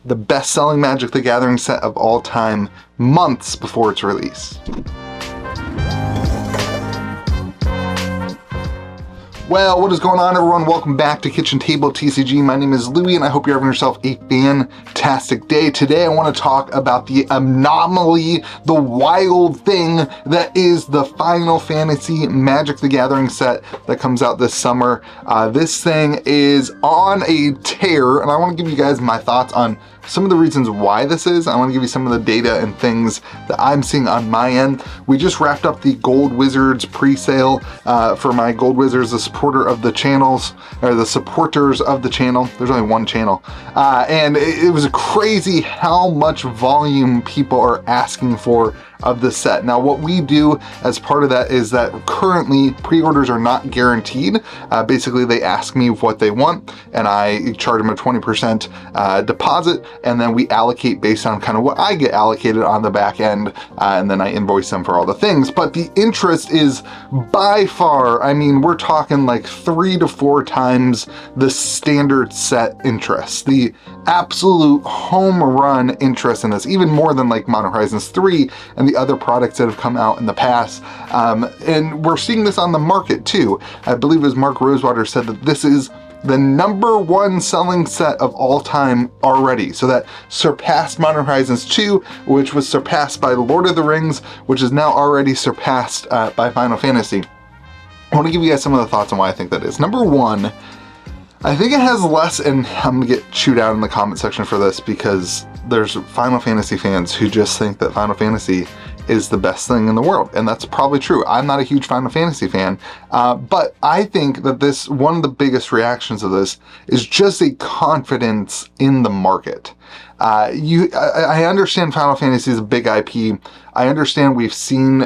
the best-selling Magic the Gathering set of all time months before its release. Well, what is going on, everyone? Welcome back to Kitchen Table TCG. My name is Louie, and I hope you're having yourself a fantastic day. Today, I want to talk about the anomaly, the wild thing that is the Final Fantasy Magic the Gathering set that comes out this summer. This thing is on a tear, and I want to give you guys my thoughts on some of the reasons why this is. I want to give you some of the data and things that I'm seeing on my end. We just wrapped up the Gold Wizards pre-sale for my Gold Wizards, the supporter of the channels, or the supporters of the channel. There's only one channel. And it was crazy how much volume people are asking for of the set. Now, what we do as part of that is that currently pre-orders are not guaranteed. Basically, they ask me what they want, and I charge them a 20% deposit, and then we allocate based on kind of what I get allocated on the back end, and then I invoice them for all the things. But the interest is by far, I mean, we're talking like 3 to 4 times the standard set interest. The absolute home run interest in this, even more than like Modern Horizons 3 and the other products that have come out in the past. And we're seeing this on the market too. I believe it was Mark Rosewater said that this is the #1 selling set of all time already. So that surpassed Modern Horizons 2, which was surpassed by Lord of the Rings, which is now already surpassed by Final Fantasy. I want to give you guys some of the thoughts on why I think that is. Number one, I think it has less, and I'm gonna get chewed out in the comment section for this because there's Final Fantasy fans who just think that Final Fantasy is the best thing in the world, and that's probably true. I'm not a huge Final Fantasy fan, but I think that this, one of the biggest reactions of this is just a confidence in the market. I understand Final Fantasy is a big IP. I understand we've seen,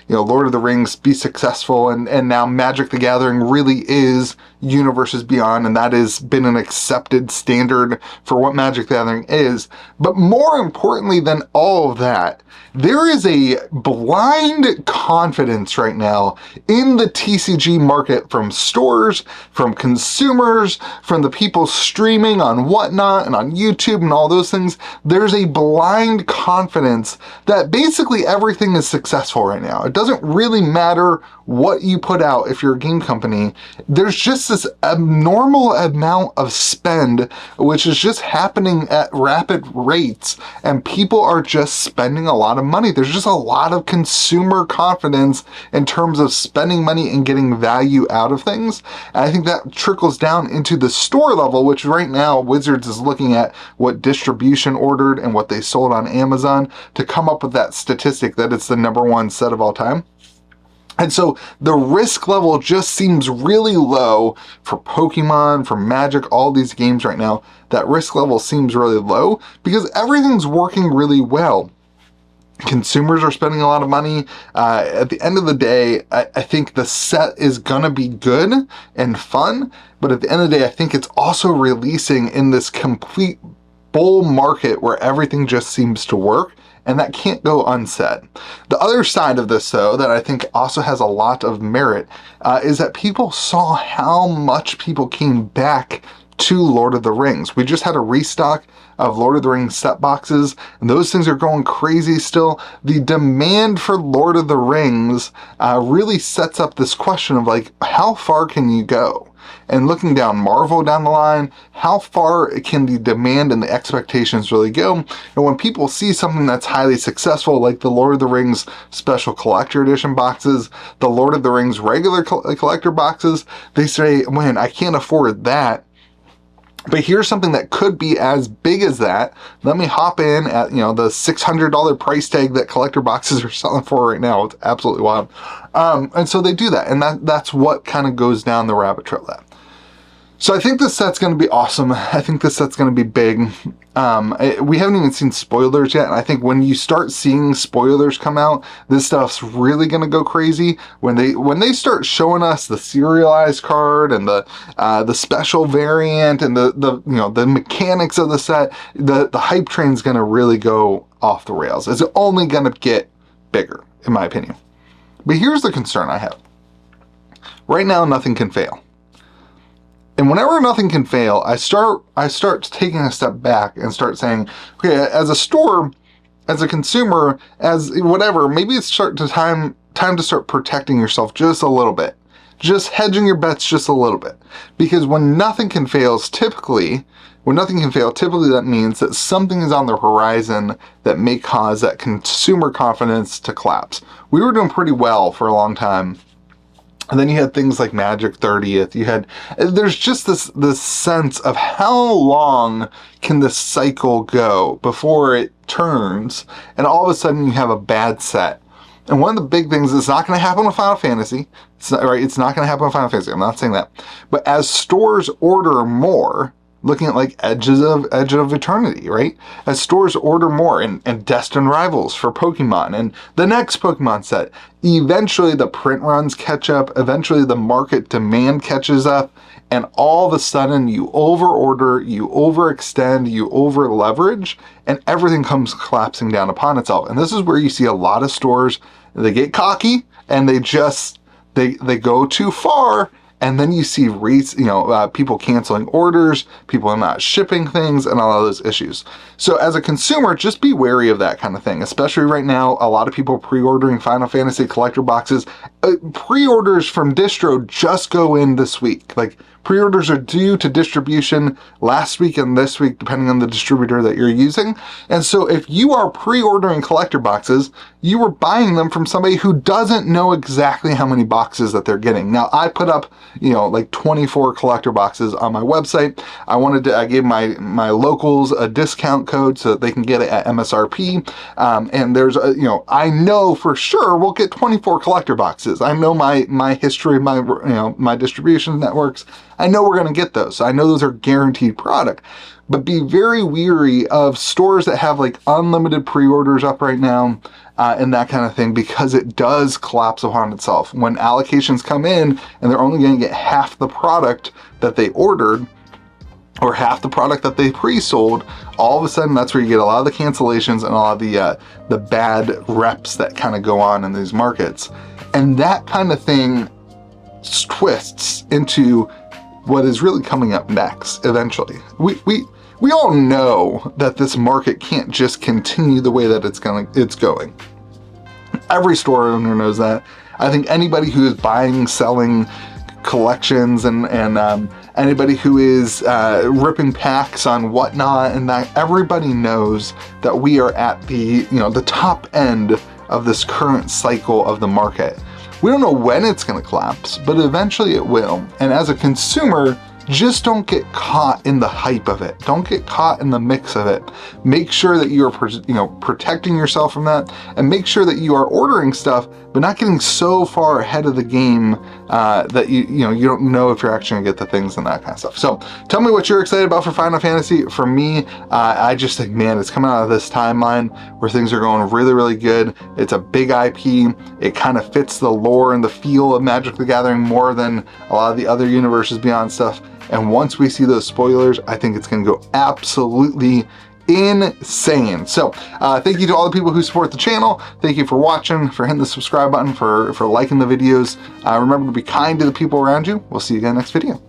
Lord of the Rings be successful, and now Magic the Gathering really is Universes Beyond, and that has been an accepted standard for what Magic the Gathering is. But more importantly than all of that, there is a blind confidence right now in the TCG market from stores, from consumers, from the people streaming on Whatnot and on YouTube and all those things. There's a blind confidence that basically everything is successful right now. It doesn't really matter what you put out if you're a game company. There's just this abnormal amount of spend, which is just happening at rapid rates, and people are just spending a lot of money. There's just a lot of consumer confidence in terms of spending money and getting value out of things. And I think that trickles down into the store level, which right now Wizards is looking at what distribution ordered and what they sold on Amazon to come up with that statistic that it's the #1 set of all time. And so the risk level just seems really low for Pokemon, for Magic, all these games right now. That risk level seems really low because everything's working really well. Consumers are spending a lot of money. At the end of the day, I think the set is gonna be good and fun, but at the end of the day, I think it's also releasing in this complete bull market where everything just seems to work. And that can't go unsaid. The other side of this, though, that I think also has a lot of merit, is that people saw how much people came back to Lord of the Rings. We just had a restock of Lord of the Rings set boxes, and those things are going crazy still. The demand for Lord of the Rings really sets up this question of like, how far can you go? And looking down Marvel down the line, how far can the demand and the expectations really go? And when people see something that's highly successful, like the Lord of the Rings Special Collector Edition boxes, the Lord of the Rings regular collector boxes, they say, man, I can't afford that. But here's something that could be as big as that. Let me hop in at, the $600 price tag that collector boxes are selling for right now. It's absolutely wild. And so they do that. And that's what kind of goes down the rabbit trail that. So I think this set's going to be awesome. I think this set's going to be big. We haven't even seen spoilers yet. And I think when you start seeing spoilers come out, this stuff's really going to go crazy. When they start showing us the serialized card and the special variant and the mechanics of the set, the hype train's going to really go off the rails. It's only going to get bigger, in my opinion. But here's the concern I have. Right now, nothing can fail. And whenever nothing can fail, I start taking a step back and start saying, okay, as a store, as a consumer, as whatever, maybe it's time to start protecting yourself just a little bit. Just hedging your bets just a little bit. Because when nothing can fail, typically that means that something is on the horizon that may cause that consumer confidence to collapse. We were doing pretty well for a long time. And then you had things like Magic 30th. There's just this sense of how long can this cycle go before it turns, and all of a sudden you have a bad set. And one of the big things is not going to happen with Final Fantasy. It's not going to happen with Final Fantasy. I'm not saying that. But as stores order more, looking at like Edge of Eternity, right? As stores order more and Destined Rivals for Pokemon and the next Pokemon set, eventually the print runs catch up, eventually the market demand catches up, and all of a sudden you overorder, you overextend, you over-leverage, and everything comes collapsing down upon itself. And this is where you see a lot of stores, they get cocky and they go too far. And then you see people canceling orders, people not shipping things, and all of those issues. So as a consumer, just be wary of that kind of thing. Especially right now, a lot of people pre-ordering Final Fantasy collector boxes. Pre-orders from distro just go in this week. Like, pre-orders are due to distribution last week and this week, depending on the distributor that you're using. And so if you are pre-ordering collector boxes, you are buying them from somebody who doesn't know exactly how many boxes that they're getting. Now, I put up, like 24 collector boxes on my website. I gave my locals a discount code so that they can get it at MSRP. And there's I know for sure we'll get 24 collector boxes. I know my history, my distribution networks. I know we're going to get those. So I know those are guaranteed product. But be very weary of stores that have like unlimited pre-orders up right now and that kind of thing, because it does collapse upon itself. When allocations come in and they're only going to get half the product that they ordered or half the product that they pre-sold, all of a sudden that's where you get a lot of the cancellations and a lot of the bad reps that kind of go on in these markets. And that kind of thing twists into what is really coming up next eventually. We all know that this market can't just continue the way that it's going. Every store owner knows that. I think anybody who is buying, selling collections and anybody who is ripping packs on whatnot, and that everybody knows that we are at the top end of this current cycle of the market. We don't know when it's going to collapse, but eventually it will. And as a consumer, just don't get caught in the hype of it. Don't get caught in the mix of it. Make sure that you are protecting yourself from that, and make sure that you are ordering stuff, but not getting so far ahead of the game that you don't know if you're actually gonna get the things and that kind of stuff. So tell me what you're excited about for Final Fantasy. For me, I just think, man, it's coming out of this timeline where things are going really, really good. It's a big IP. It kind of fits the lore and the feel of Magic the Gathering more than a lot of the other Universes Beyond stuff. And once we see those spoilers, I think it's going to go absolutely insane. So thank you to all the people who support the channel. Thank you for watching, for hitting the subscribe button, for liking the videos. Remember to be kind to the people around you. We'll see you again next video.